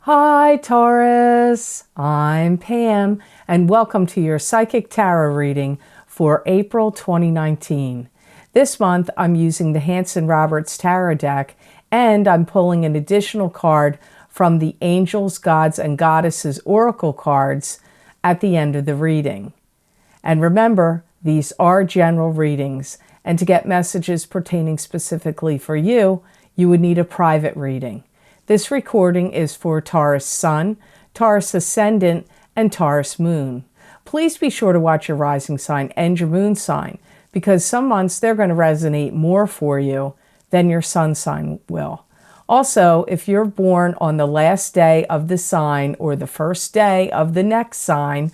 Hi Taurus, I'm Pam and welcome to your Psychic Tarot reading for April 2019. This month I'm using the Hanson-Roberts Tarot deck and I'm pulling an additional card from the Angels, Gods, and Goddesses Oracle cards at the end of the reading. And remember, these are general readings, and to get messages pertaining specifically for you, you would need a private reading. This recording is for Taurus Sun, Taurus Ascendant, and Taurus Moon. Please be sure to watch your rising sign and your moon sign, because some months they're going to resonate more for you than your sun sign will. Also, if you're born on the last day of the sign or the first day of the next sign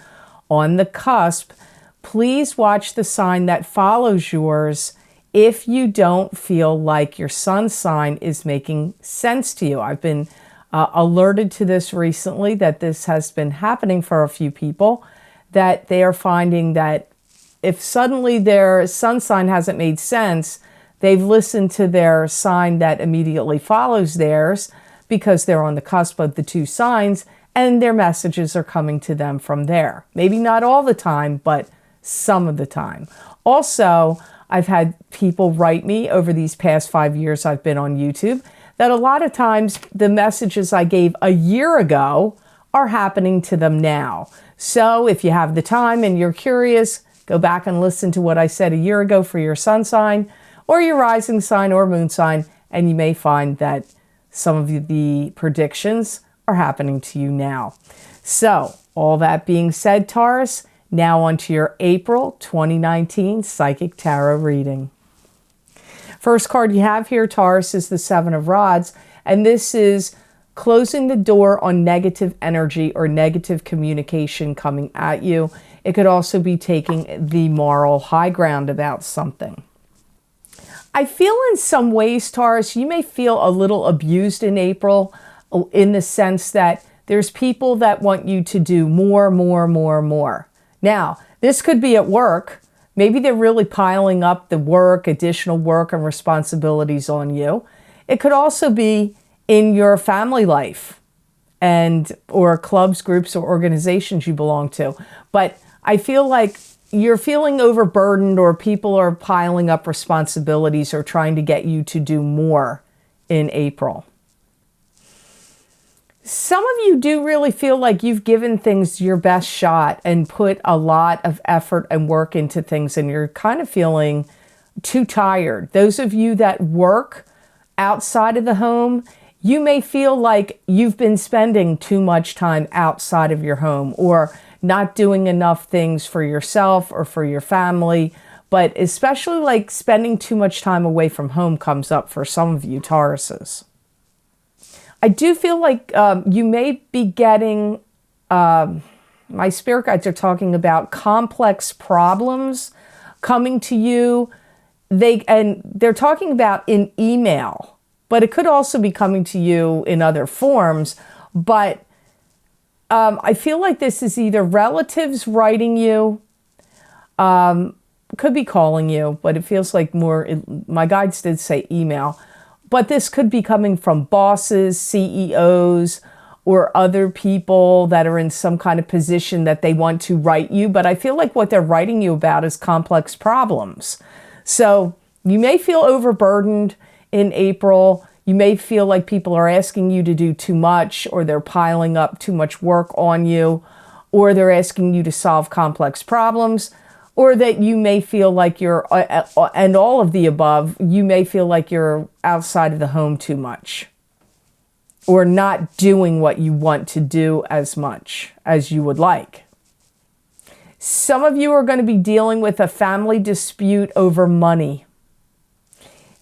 on the cusp, please watch the sign that follows yours if you don't feel like your sun sign is making sense to you. I've been alerted to this recently, that this has been happening for a few people, that they are finding that if suddenly their sun sign hasn't made sense, they've listened to their sign that immediately follows theirs because they're on the cusp of the two signs, and their messages are coming to them from there. Maybe not all the time, but some of the time. Also, I've had people write me over these past 5 years I've been on YouTube that a lot of times the messages I gave a year ago are happening to them now. So if you have the time and you're curious, go back and listen to what I said a year ago for your sun sign or your rising sign or moon sign, and you may find that some of the predictions are happening to you now. So all that being said, Taurus, now on to your April 2019 Psychic Tarot reading. First card you have here, Taurus, is the Seven of Rods, and this is closing the door on negative energy or negative communication coming at you. It could also be taking the moral high ground about something. I feel in some ways, Taurus, you may feel a little abused in April, in the sense that there's people that want you to do more. Now, this could be at work. Maybe they're really piling up the work, additional work and responsibilities on you. It could also be in your family life or clubs, groups, or organizations you belong to. But I feel like you're feeling overburdened, or people are piling up responsibilities or trying to get you to do more in April. Some of you do really feel like you've given things your best shot and put a lot of effort and work into things, and you're kind of feeling too tired. Those of you that work outside of the home, you may feel like you've been spending too much time outside of your home, or not doing enough things for yourself or for your family. But especially like spending too much time away from home comes up for some of you Tauruses. I do feel like you may be getting, my spirit guides are talking about complex problems coming to you. They're talking about in email, but it could also be coming to you in other forms. But I feel like this is either relatives writing you, could be calling you, but it feels like more, my guides did say email. But this could be coming from bosses, CEOs, or other people that are in some kind of position that they want to write you. But I feel like what they're writing you about is complex problems. So you may feel overburdened in April. You may feel like people are asking you to do too much, or they're piling up too much work on you, or they're asking you to solve complex problems. Or that you may feel like you're, and all of the above, you may feel like you're outside of the home too much, or not doing what you want to do as much as you would like. Some of you are going to be dealing with a family dispute over money.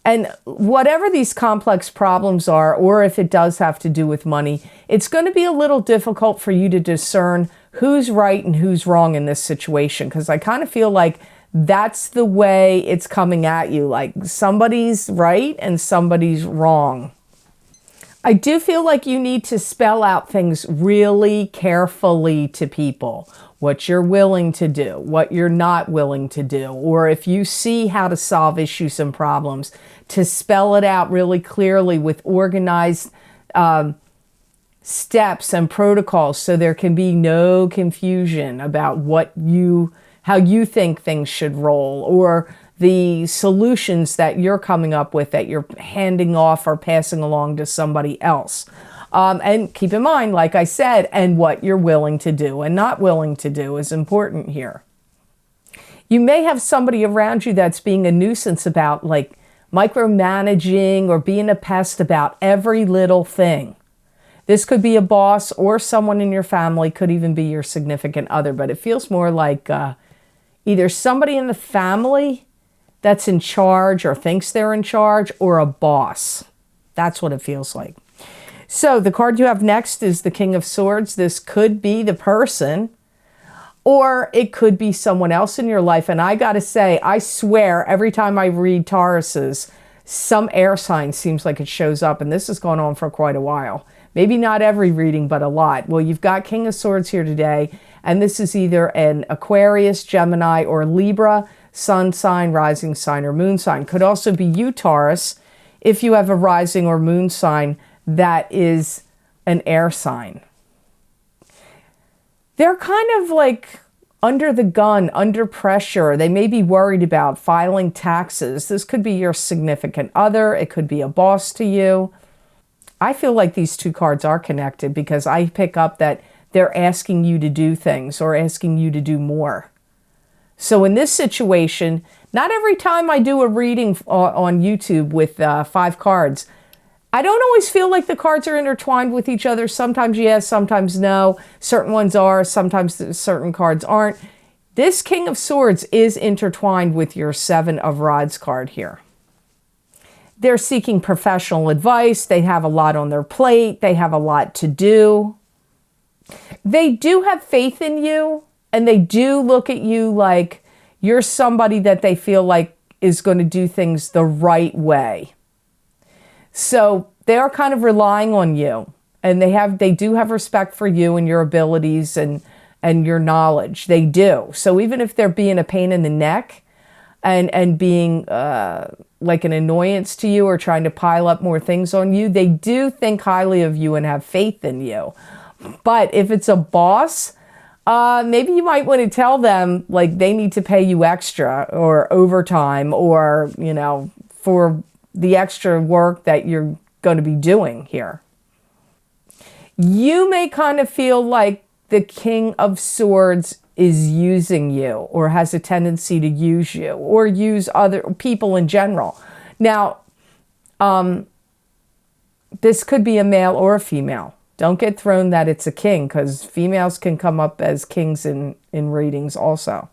And whatever these complex problems are, or if it does have to do with money, it's going to be a little difficult for you to discern who's right and who's wrong in this situation, because I kind of feel like that's the way it's coming at you, like somebody's right and somebody's wrong. I do feel like you need to spell out things really carefully to people, what you're willing to do, what you're not willing to do, or if you see how to solve issues and problems, to spell it out really clearly with organized steps and protocols so there can be no confusion about how you think things should roll, or the solutions that you're coming up with that you're handing off or passing along to somebody else. And keep in mind, like I said, and what you're willing to do and not willing to do is important here. You may have somebody around you that's being a nuisance about like micromanaging or being a pest about every little thing. This could be a boss or someone in your family, could even be your significant other, but it feels more like either somebody in the family that's in charge or thinks they're in charge, or a boss. That's what it feels like. So the card you have next is the King of Swords. This could be the person, or it could be someone else in your life. And I got to say, I swear every time I read Tauruses, some air sign seems like it shows up. And this has gone on for quite a while. Maybe not every reading, but a lot. Well, you've got King of Swords here today. And this is either an Aquarius, Gemini, or Libra, sun sign, rising sign, or moon sign. Could also be you, Taurus, if you have a rising or moon sign that is an air sign. They're kind of like under the gun, under pressure. They may be worried about filing taxes. This could be your significant other. It could be a boss to you. I feel like these two cards are connected because I pick up that they're asking you to do things or asking you to do more. So in this situation, not every time I do a reading on YouTube with 5 cards, I don't always feel like the cards are intertwined with each other. Sometimes yes, sometimes no. Certain ones are, sometimes certain cards aren't. This King of Swords is intertwined with your 7 of Rods card here. They're seeking professional advice. They have a lot on their plate. They have a lot to do. They do have faith in you, and they do look at you like you're somebody that they feel like is going to do things the right way. So they are kind of relying on you, and they do have respect for you and your abilities and your knowledge. They do. So even if they're being a pain in the neck and being like an annoyance to you or trying to pile up more things on you, they do think highly of you and have faith in you. But if it's a boss, maybe you might want to tell them like they need to pay you extra or overtime or, you know, for the extra work that you're going to be doing here. You may kind of feel like the King of Swords is using you or has a tendency to use you or use other people in general. Now, this could be a male or a female. Don't get thrown that it's a king, because females can come up as kings in readings also.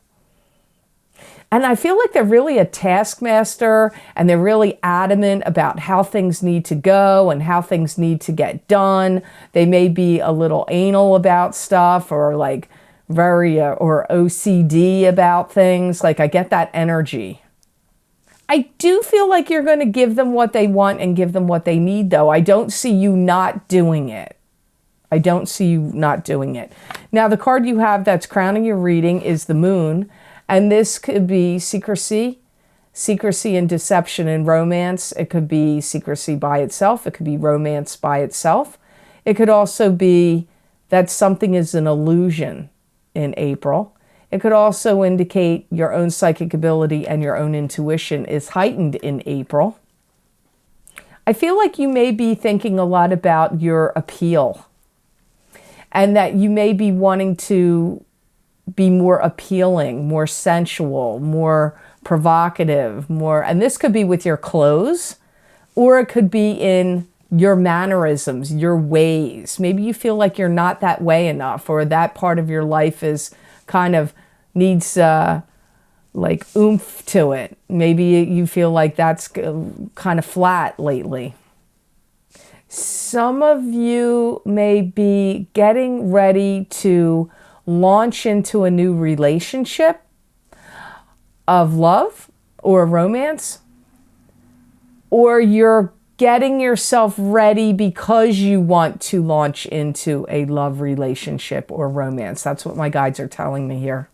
And I feel like they're really a taskmaster, and they're really adamant about how things need to go and how things need to get done. They may be a little anal about stuff, or like very or OCD about things. Like I get that energy. I do feel like you're going to give them what they want and give them what they need, though. I don't see you not doing it. I don't see you not doing it. Now, the card you have that's crowning your reading is the Moon. And this could be secrecy and deception and romance. It could be secrecy by itself. It could be romance by itself. It could also be that something is an illusion in April. It could also indicate your own psychic ability and your own intuition is heightened in April. I feel like you may be thinking a lot about your appeal, and that you may be wanting to be more appealing, more sensual, more provocative, and this could be with your clothes, or it could be in your mannerisms, your ways. Maybe you feel like you're not that way enough, or that part of your life is kind of needs like oomph to it. Maybe you feel like that's kind of flat lately. Some of you may be getting ready to launch into a new relationship of love or romance, or you're getting yourself ready because you want to launch into a love relationship or romance. That's what my guides are telling me here.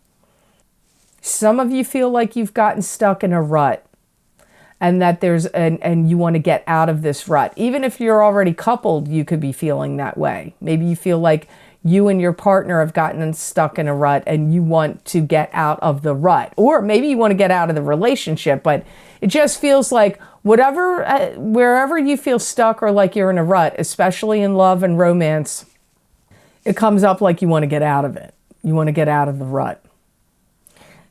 Some of you feel like you've gotten stuck in a rut, and that and you want to get out of this rut. Even if you're already coupled, you could be feeling that way. Maybe you feel like you and your partner have gotten stuck in a rut and you want to get out of the rut. Or maybe you want to get out of the relationship, but it just feels like wherever you feel stuck or like you're in a rut, especially in love and romance, it comes up like you want to get out of it. You want to get out of the rut.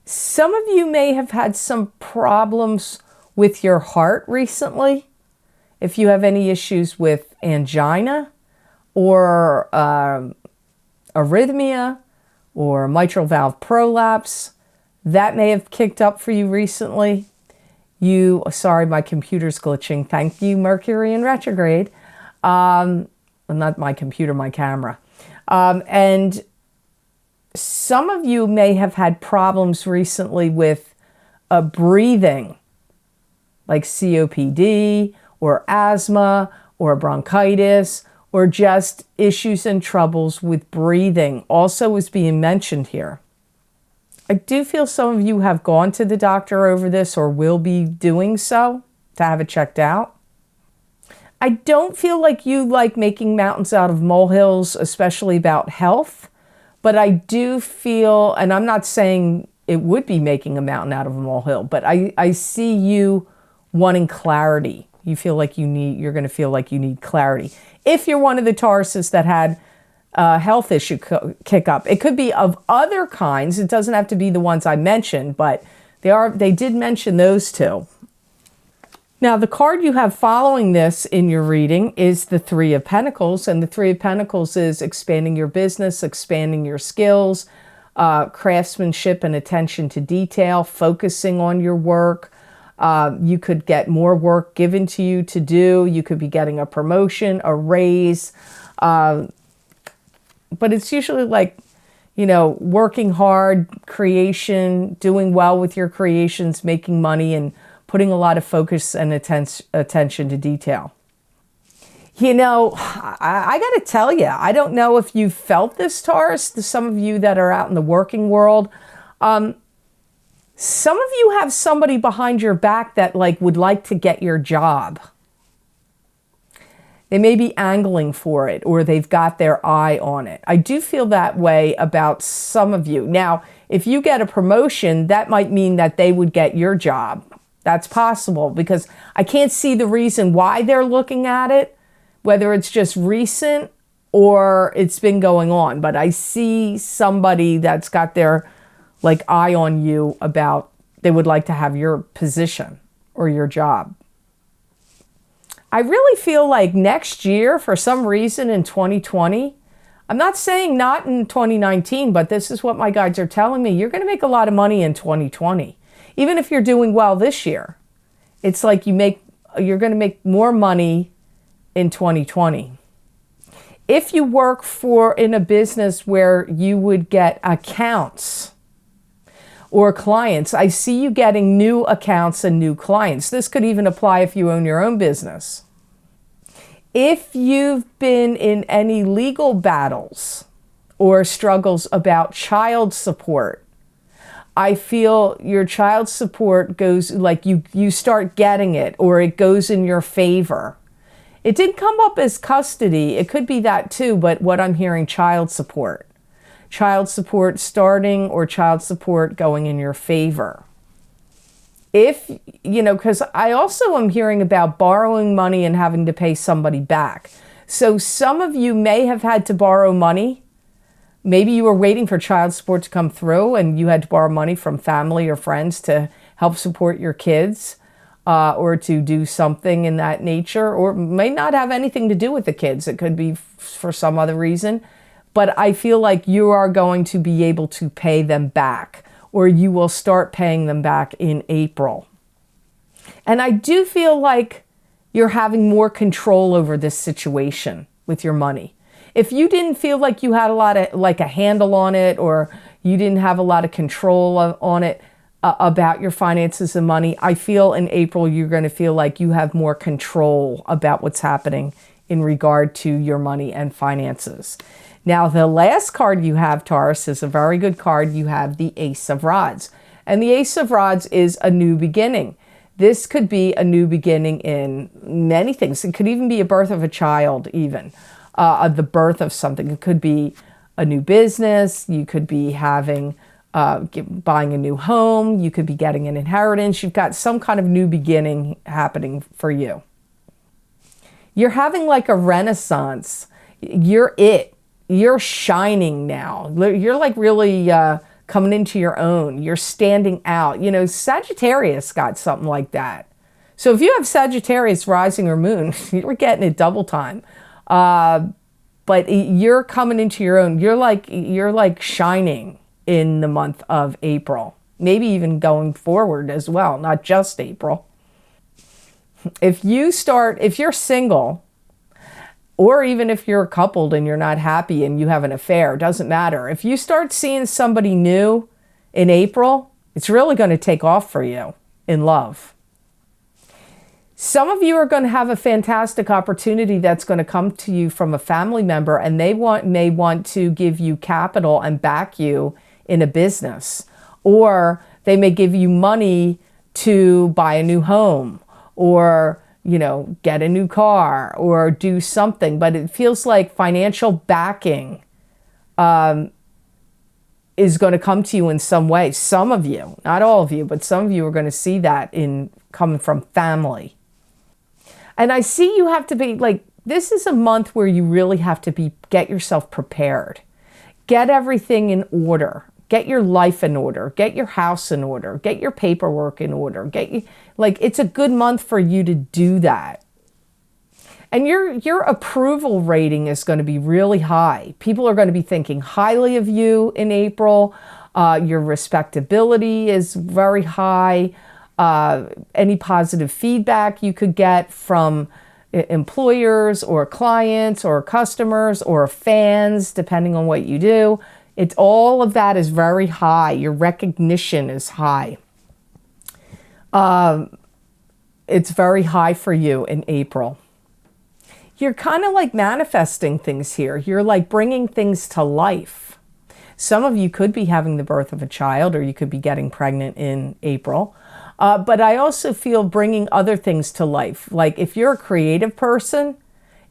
Some of you may have had some problems with your heart recently. If you have any issues with angina or arrhythmia or mitral valve prolapse, that may have kicked up for you recently. Sorry, my computer's glitching. Thank you, Mercury in retrograde. Not my computer, my camera. And some of you may have had problems recently with breathing, like COPD or asthma or bronchitis, or just issues and troubles with breathing also is being mentioned here. I do feel some of you have gone to the doctor over this or will be doing so to have it checked out. I don't feel like you like making mountains out of molehills, especially about health, but I do feel, and I'm not saying it would be making a mountain out of a molehill, but I see you wanting clarity. You feel like you're going to feel like you need clarity. If you're one of the Tauruses that had a health issue kick up, it could be of other kinds. It doesn't have to be the ones I mentioned, but they did mention those two. Now, the card you have following this in your reading is the Three of Pentacles, and the Three of Pentacles is expanding your business, expanding your skills, craftsmanship and attention to detail, focusing on your work. You could get more work given to you to do. You could be getting a promotion, a raise. But it's usually like, working hard, creation, doing well with your creations, making money, and putting a lot of focus and attention to detail. I got to tell you, I don't know if you felt this, Taurus, to some of you that are out in the working world. Some of you have somebody behind your back that would like to get your job. They may be angling for it, or they've got their eye on it. I do feel that way about some of you. Now, if you get a promotion, that might mean that they would get your job. That's possible, because I can't see the reason why they're looking at it, whether it's just recent or it's been going on. But I see somebody that's got their eye on you about they would like to have your position or your job. I really feel like next year, for some reason in 2020, I'm not saying not in 2019, but this is what my guides are telling me. You're going to make a lot of money in 2020. Even if you're doing well this year, it's like you're going to make more money in 2020. If you work in a business where you would get accounts or clients, I see you getting new accounts and new clients. This could even apply if you own your own business. If you've been in any legal battles or struggles about child support, I feel your child support goes, you start getting it, or it goes in your favor. It didn't come up as custody. It could be that too, but what I'm hearing, child support. Child support starting, or child support going in your favor. If, because I also am hearing about borrowing money and having to pay somebody back. So some of you may have had to borrow money. Maybe you were waiting for child support to come through and you had to borrow money from family or friends to help support your kids, or to do something in that nature, or may not have anything to do with the kids. It could be for some other reason. But I feel like you are going to be able to pay them back, or you will start paying them back in April. And I do feel like you're having more control over this situation with your money. If you didn't feel like you had a handle on it, or you didn't have a lot of control on it about your finances and money, I feel in April you're going to feel like you have more control about what's happening in regard to your money and finances. Now, the last card you have, Taurus, is a very good card. You have the Ace of Rods. And the Ace of Rods is a new beginning. This could be a new beginning in many things. It could even be a birth of a child, even the birth of something. It could be a new business. You could be having buying a new home. You could be getting an inheritance. You've got some kind of new beginning happening for you. You're having like a renaissance. You're shining now. You're like really coming into your own. You're standing out. You know, Sagittarius got something like that. So if you have Sagittarius rising or moon, you're getting it double time. But you're coming into your own. You're like shining in the month of April. Maybe even going forward as well, not just April. If you're single, or even if you're coupled and you're not happy and you have an affair, doesn't matter. If you start seeing somebody new in April, it's really going to take off for you in love. Some of you are going to have a fantastic opportunity that's going to come to you from a family member, and they may want to give you capital and back you in a business. Or they may give you money to buy a new home, or get a new car, or do something. But it feels like financial backing is going to come to you in some way. Some of you, not all of you, but some of you are going to see that coming from family. And I see you have to be this is a month where you really have to get yourself prepared. Get everything in order. Get your life in order. Get your house in order. Get your paperwork in order. It's a good month for you to do that. And your approval rating is going to be really high. People are going to be thinking highly of you in April. Your respectability is very high. Any positive feedback you could get from employers or clients or customers or fans, depending on what you do. All of that is very high. Your recognition is high. It's very high for you in April. You're kind of like manifesting things here. You're like bringing things to life. Some of you could be having the birth of a child, or you could be getting pregnant in April. But I also feel bringing other things to life. Like if you're a creative person,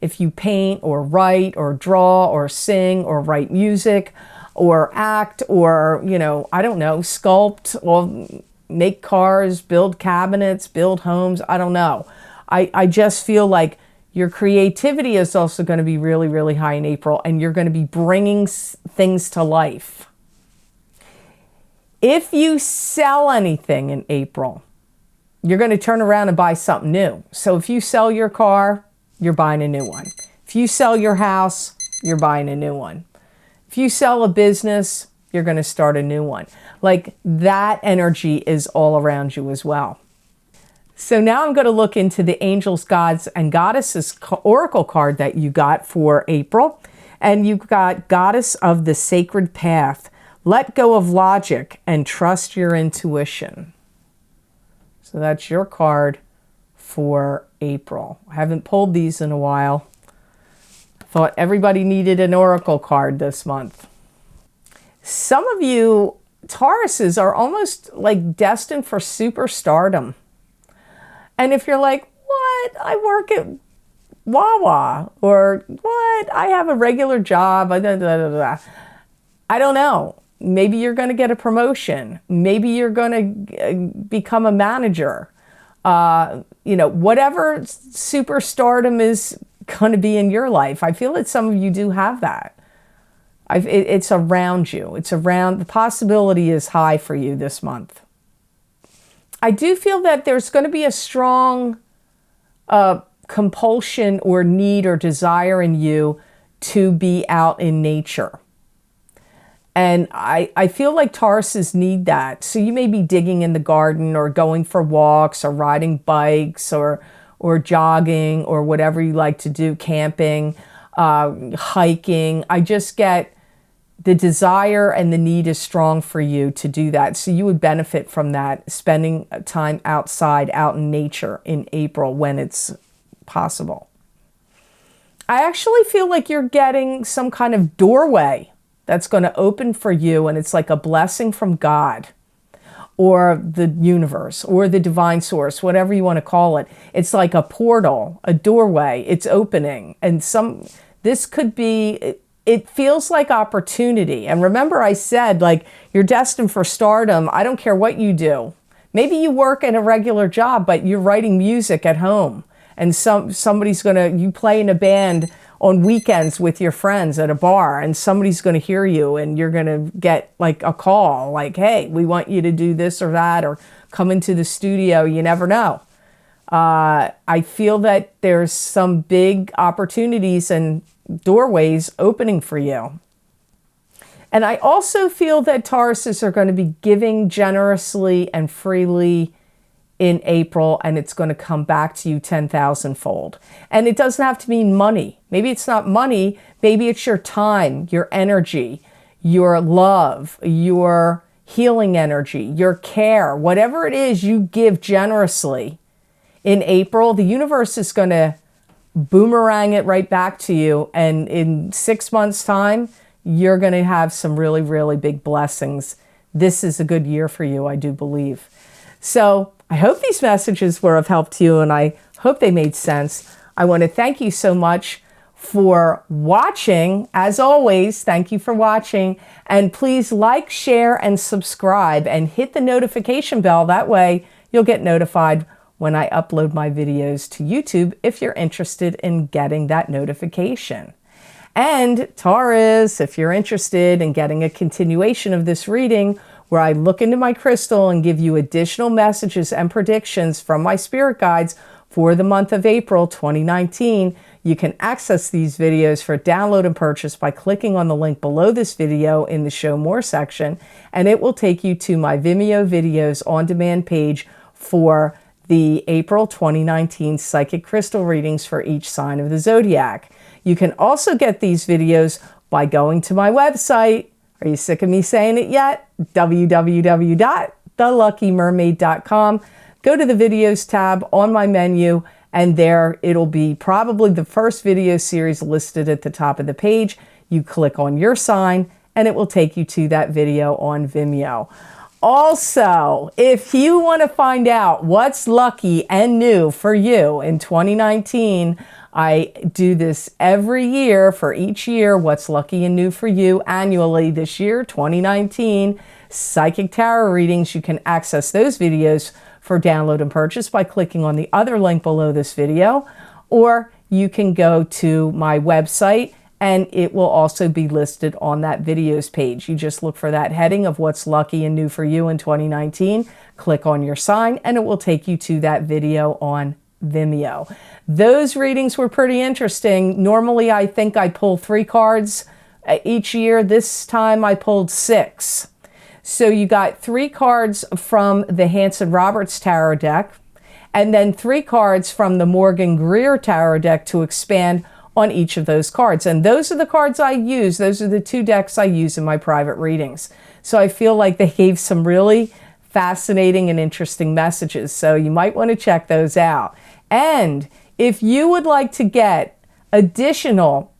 if you paint or write or draw or sing or write music or act or, I don't know, sculpt or make cars, build cabinets, build homes, I don't know. I just feel like your creativity is also going to be really, really high in April, and you're going to be bringing things to life. If you sell anything in April, you're going to turn around and buy something new. So if you sell your car, you're buying a new one. If you sell your house, you're buying a new one. If you sell a business, you're going to start a new one. Like that energy is all around you as well. So now I'm going to look into the angels, gods, and goddesses oracle card that you got for April. And you've got Goddess of the Sacred Path. Let go of logic and trust your intuition. So that's your card for April. I haven't pulled these in a while. Thought everybody needed an oracle card this month. Some of you Tauruses are almost like destined for superstardom. And if you're like, what? I work at Wawa, or what? I have a regular job. I don't know. Maybe you're going to get a promotion. Maybe you're going to become a manager. Whatever superstardom is going to be in your life. I feel that some of you do have that. It's around you. The possibility is high for you this month. I do feel that there's going to be a strong compulsion or need or desire in you to be out in nature. And I feel like Tauruses need that. So you may be digging in the garden or going for walks or riding bikes or jogging or whatever you like to do, camping, hiking. I just get the desire and the need is strong for you to do that. So you would benefit from that, spending time outside, out in nature in April when it's possible. I actually feel like you're getting some kind of doorway that's going to open for you, and it's like a blessing from God. or the universe or the divine source, whatever you want to call it. It's like a portal, a doorway. It's opening. And this could be, it feels like opportunity. And remember I said, like, you're destined for stardom. I don't care what you do. Maybe you work in a regular job, but you're writing music at home. And you play in a band on weekends with your friends at a bar, and somebody's going to hear you, and you're going to get like a call like, hey, we want you to do this or that, or come into the studio. You never know. I feel that there's some big opportunities and doorways opening for you. And I also feel that Tauruses are going to be giving generously and freely in April, and it's going to come back to you 10,000-fold. And it doesn't have to mean money. Maybe it's not money. Maybe it's your time, your energy, your love, your healing energy, your care. Whatever it is you give generously in April, the universe is going to boomerang it right back to you. And in 6 months' time, you're going to have some really, really big blessings. This is a good year for you, I do believe. So I hope these messages were of help to you, and I hope they made sense. I want to thank you so much for watching. As always, thank you for watching. And please like, share, and subscribe, and hit the notification bell. That way you'll get notified when I upload my videos to YouTube if you're interested in getting that notification. And Taurus, if you're interested in getting a continuation of this reading, where I look into my crystal and give you additional messages and predictions from my spirit guides for the month of April 2019, you can access these videos for download and purchase by clicking on the link below this video in the Show More section, and it will take you to my Vimeo videos on demand page for the April 2019 psychic crystal readings for each sign of the zodiac. You can also get these videos by going to my website. Are you sick of me saying it yet? www.theluckymermaid.com. Go to the videos tab on my menu, and there it'll be probably the first video series listed at the top of the page. You click on your sign, and it will take you to that video on Vimeo. Also, if you want to find out what's lucky and new for you in 2019, I do this every year for each year, what's lucky and new for you annually. This year, 2019, Psychic Tarot readings. You can access those videos for download and purchase by clicking on the other link below this video, or you can go to my website and it will also be listed on that videos page. You just look for that heading of what's lucky and new for you in 2019, click on your sign, and it will take you to that video on Vimeo. Those readings were pretty interesting. Normally, I think I pull 3 cards each year. This time I pulled 6. So you got 3 cards from the Hanson Roberts Tarot deck, and then 3 cards from the Morgan Greer Tarot deck to expand on each of those cards. And those are the cards I use. Those are the 2 decks I use in my private readings. So I feel like they gave some really fascinating and interesting messages. So you might want to check those out. And if you would like to get additional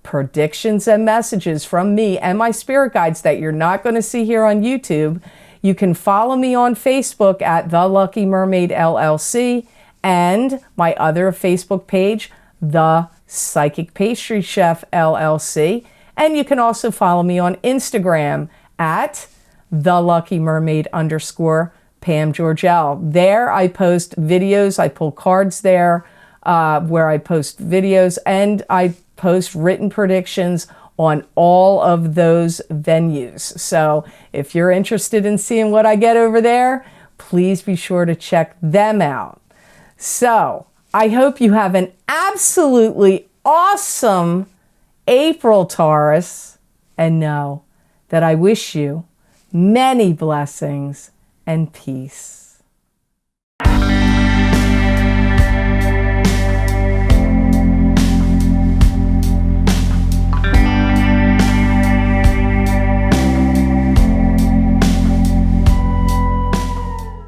predictions and messages from me and my spirit guides that you're not going to see here on YouTube, you can follow me on Facebook at The Lucky Mermaid LLC, and my other Facebook page, The Psychic Pastry Chef LLC. And you can also follow me on Instagram at @TheLuckyMermaid_Pam Georgel. There I post videos, I pull cards there where I post videos, and I post written predictions on all of those venues. So if you're interested in seeing what I get over there, please be sure to check them out. So I hope you have an absolutely awesome April, Taurus, and know that I wish you many blessings and peace.